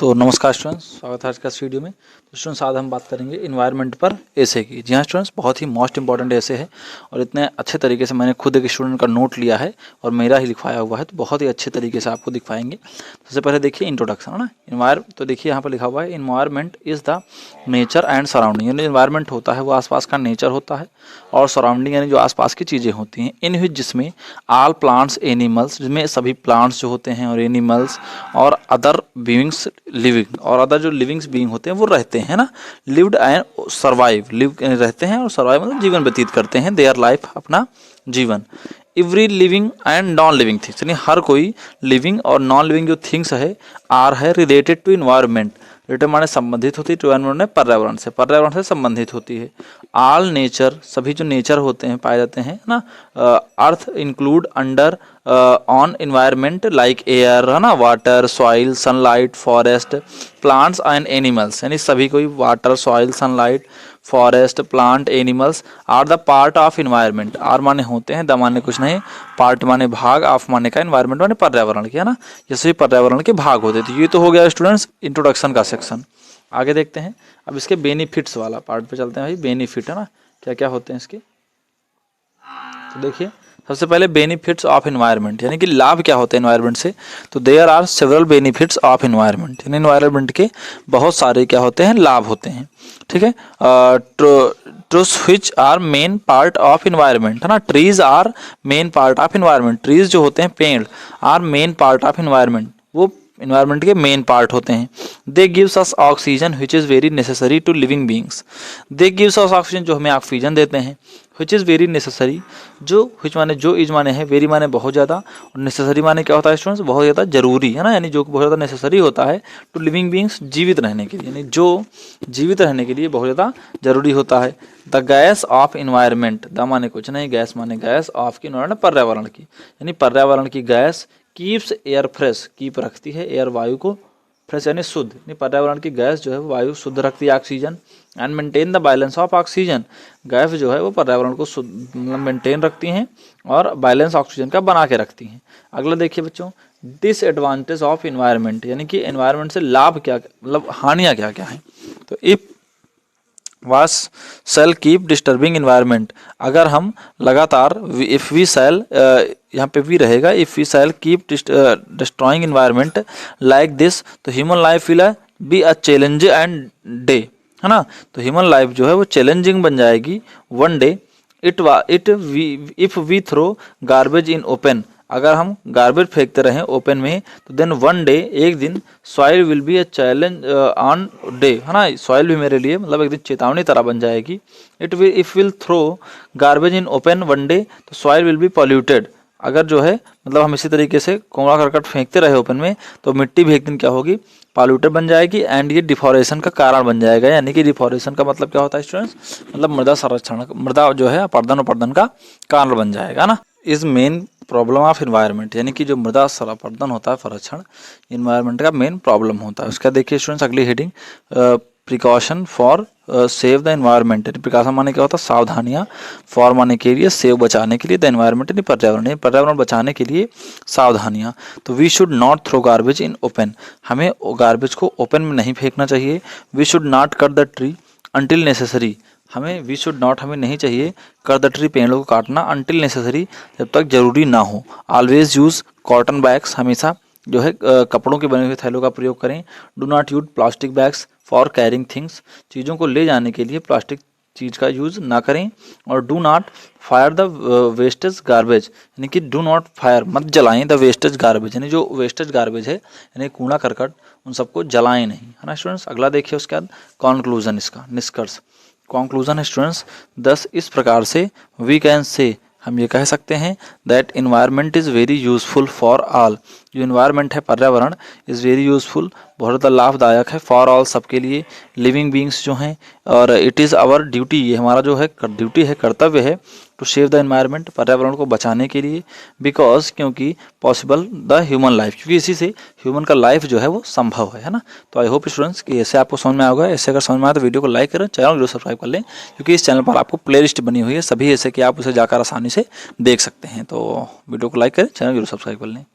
तो नमस्कार स्टूडेंट्स, स्वागत है आज का इस वीडियो में। तो स्टूडेंट्स आज हम बात करेंगे इन्वायरमेंट पर एसे की। जी हाँ स्टूडेंट्स, बहुत ही मोस्ट इंपॉर्टेंट एसे है और इतने अच्छे तरीके से मैंने खुद एक स्टूडेंट का नोट लिया है और मेरा ही लिखवाया हुआ है, तो बहुत ही अच्छे तरीके से आपको दिखवाएंगे। सबसे पहले देखिए इंट्रोडक्शन है ना। तो देखिए यहाँ पर लिखा हुआ है environment is the nature and surrounding, यानी इन्वायरमेंट होता है वो आसपास का नेचर होता है और सराउंडिंग यानी जो आसपास की चीज़ें होती हैं। इन विच जिसमें आल प्लांट्स एनिमल्स, जिसमें सभी प्लांट्स जो होते हैं और एनिमल्स और अदर बीइंग्स लिविंग, और अदर जो लिविंग्स बीइंग होते हैं वो रहते हैं ना। लिव्ड एंड सर्वाइव, लिव रहते हैं और सर्वाइव मतलब जीवन व्यतीत करते हैं, देयर लाइफ अपना जीवन। Every living and non living things, यानी हर कोई लिविंग और नॉन लिविंग जो थिंग्स है आर है रिलेटेड टू इन्वायरमेंट। रिलेटेड माने संबंधित होती है, टू एनवायरमेंट पर्यावरण से संबंधित होती है। ऑल नेचर, सभी जो नेचर होते हैं पाए जाते हैं ना। Earth include under on environment like air है ना, water, soil, sunlight, forest, plants and animals, यानी सभी कोई water, soil, sunlight, forest, plant, animals are the part of environment. Are माने होते हैं, द माने कुछ नहीं, पार्ट माने भाग, ऑफ माने का, इन्वायरमेंट माने पर्यावरण के, है ना। ये सभी पर्यावरण के भाग होते थे। ये तो हो गया स्टूडेंट्स इंट्रोडक्शन का सेक्शन। आगे देखते हैं अब इसके बेनिफिट्स वाला पार्ट पे चलते हैं भाई। बेनिफिट है ना, क्या क्या होते हैं इसके। तो देखिए सबसे पहले बेनिफिट्स ऑफ इन्वायरमेंट, यानी कि लाभ क्या होते हैं इन्वायरमेंट से। तो there are several benefits of environment, यानी इन्वायरमेंट के बहुत सारे क्या होते हैं, लाभ होते हैं। ठीक है, trees which are main part of environment, है ना। Trees are main part of environment, trees जो होते हैं पेड़ are main part of environment, वो इन्वायरमेंट के मेन पार्ट होते हैं। They gives us oxygen which is very necessary to living beings. They gives us oxygen, जो हमें ऑक्सीजन देते हैं, व्हिच इज़ वेरी नेसेसरी, जो व्हिच माने जो, इज माने है, वेरी माने बहुत ज़्यादा, और नेसेसरी माने क्या होता है स्टूडेंट्स, बहुत ज़्यादा जरूरी, है ना, यानी जो बहुत ज़्यादा नेसेसरी होता है टू लिविंग बींग्स, जीवित रहने के लिए, यानी जो जीवित रहने के लिए बहुत ज़्यादा जरूरी होता है। The gas off environment, the माने कुछ नहीं, गैस माने गैस, ऑफ की इन्वायरमेंट पर्यावरण की, यानी पर्यावरण की gas keeps air fresh, keep रखती है एयर वायु को फ्रेश यानी शुद्ध, यानी पर्यावरण की गैस जो है वो वायु शुद्ध रखती है, oxygen. And maintain the balance of oxygen, gas जो है वो पर्यावरण को शुद्ध मतलब मेंटेन रखती हैं और बैलेंस ऑक्सीजन का बना के रखती हैं। अगला देखिए बच्चों, डिसएडवांटेज ऑफ इन्वायरमेंट, यानी कि इन्वायरमेंट से लाभ क्या मतलब हानियाँ क्या क्या हैं। तो इफ वास सेल कीप डिस्टर्बिंग इन्वायरमेंट, अगर हम लगातार, इफ़ वी सेल, यहाँ पे भी रहेगा, if we sell keep destroying environment like this, तो human life will be a challenge and day, है ना। तो ह्यूमन लाइफ जो है वो चैलेंजिंग बन जाएगी one day. If we throw garbage in open, अगर हम गार्बेज फेंकते रहें ओपन में, तो देन वन डे, एक दिन, soil will be a challenge on day, है ना, सॉइल भी मेरे लिए मतलब एक दिन चेतावनी तरह बन जाएगी। If will throw garbage in open one day, तो सॉइल विल बी पॉल्यूटेड, अगर जो है मतलब हम इसी तरीके से कूड़ा करकट फेंकते रहे ओपन में, तो मिट्टी भी एक दिन क्या होगी, पॉल्यूटेड बन जाएगी। एंड ये डिफॉरेशन का कारण बन जाएगा, यानी कि डिफॉरेशन का मतलब क्या होता है स्टूडेंट्स, मतलब मृदा संरक्षण, मृदा जो है अपर्दन अपर्दन का कारण बन जाएगा ना। Is main problem of environment, यानी कि जो मृदा संरक्षण होता है, संरक्षण इन्वायरमेंट का मेन प्रॉब्लम होता है। उसका देखिए स्टूडेंट्स अगली heading, precaution for save the environment, precaution माने क्या होता है, सावधानियाँ, फॉर माने के लिए, सेव बचाने के लिए, द इन्वायरमेंट यानी पर्यावरण, पर्यावरण बचाने के लिए सावधानियाँ। तो we should not throw garbage in open, हमें गार्बेज को ओपन में नहीं फेंकना चाहिए। We should not cut the tree until necessary, हमें वी शुड नॉट, हमें नहीं चाहिए कट द ट्री, पेड़ों को काटना, अंटिल नेसेसरी, जब तक जरूरी ना हो। ऑलवेज यूज़ कॉटन बैग्स, हमेशा जो है कपड़ों के बने हुए थैलों का प्रयोग करें। Do not use plastic bags for carrying things, चीज़ों को ले जाने के लिए प्लास्टिक चीज़ का यूज़ ना करें। और do not fire the wastage garbage, यानी कि डू नॉट फायर, मत जलाएं द वेस्टेज गार्बेज, यानी जो वेस्टेज गार्बेज है यानी कूड़ा करकट, उन सबको जलाएं नहीं, है ना स्टूडेंट्स। अगला देखिए उसके बाद कॉन्क्लूजन, इसका निष्कर्ष, कॉन्क्लूजन है स्टूडेंट्स, दस इस प्रकार से वी कैन से, हम ये कह सकते हैं that environment is very useful for all, जो इन्वायरमेंट है पर्यावरण, इज़ वेरी यूज़फुल, बहुत ज़्यादा लाभदायक है, फॉर ऑल सबके लिए, लिविंग बींग्स जो हैं, और इट इज़ आवर ड्यूटी, ये हमारा जो है ड्यूटी है, कर्तव्य है, टू सेव द इन्वायरमेंट, पर्यावरण को बचाने के लिए, बिकॉज क्योंकि पॉसिबल द ह्यूमन लाइफ, क्योंकि इसी से ह्यूमन का लाइफ जो है वो संभव है ना। तो आई होप स्टूडेंट्स कि ऐसे आपको समझ में आएगा। ऐसे अगर समझ में आए तो वीडियो को लाइक करें, चैनल जरूर सब्सक्राइब कर लें, क्योंकि इस चैनल पर आपको प्ले लिस्ट बनी हुई है सभी ऐसे कि आप उसे जाकर आसानी से देख सकते हैं। तो वीडियो को लाइक करें, चैनल जरूर सब्सक्राइब कर लें।